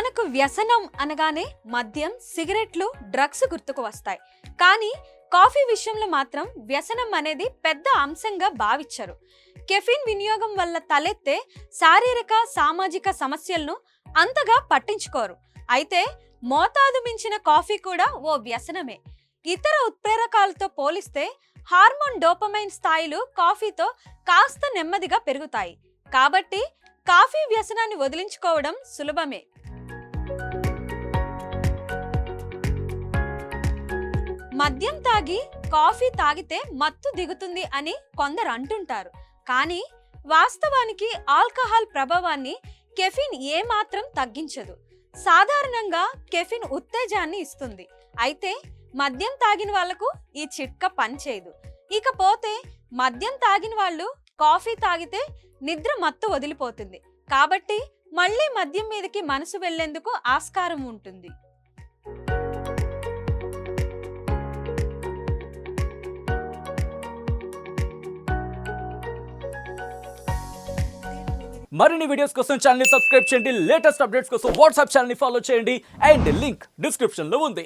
మనకు వ్యసనం అనగానే మద్యం, సిగరెట్లు, డ్రగ్స్ గుర్తుకు వస్తాయి. కానీ కాఫీ విషయంలో మాత్రం వ్యసనం అనేది పెద్ద అంశంగా భావించరు. కెఫీన్ వినియోగం వల్ల తలెత్తే శారీరక, సామాజిక సమస్యలను అంతగా పట్టించుకోరు. అయితే మోతాదు మించిన కాఫీ కూడా ఓ వ్యసనమే. ఇతర ఉత్ప్రేరకాలతో పోలిస్తే హార్మోన్ డోపమైన్ స్థాయిలు కాఫీతో కాస్త నెమ్మదిగా పెరుగుతాయి. కాబట్టి కాఫీ వ్యసనాన్ని వదిలించుకోవడం సులభమే. మద్యం తాగి కాఫీ తాగితే మత్తు దిగుతుంది అని కొందరు అంటుంటారు. కానీ వాస్తవానికి ఆల్కహాల్ ప్రభావాన్ని కెఫీన్ ఏమాత్రం తగ్గించదు. సాధారణంగా కెఫీన్ ఉత్తేజాన్ని ఇస్తుంది. అయితే మద్యం తాగిన వాళ్లకు ఈ చిట్కా పనిచేయదు. ఇకపోతే మద్యం తాగిన వాళ్ళు కాఫీ తాగితే నిద్ర మత్తు వదిలిపోతుంది. కాబట్టి మళ్ళీ మద్యం మీదకి మనసు వెళ్లేందుకు ఆస్కారం ఉంటుంది. మరిన్ని వీడియోస్ కోసం ఛానల్ ని సబ్స్క్రైబ్ చేయండి. లేటెస్ట్ అప్డేట్స్ కోసం వాట్సాప్ ఛానల్ ని ఫాలో చేయండి. అండ్ లింక్ డిస్క్రిప్షన్ లో ఉంది.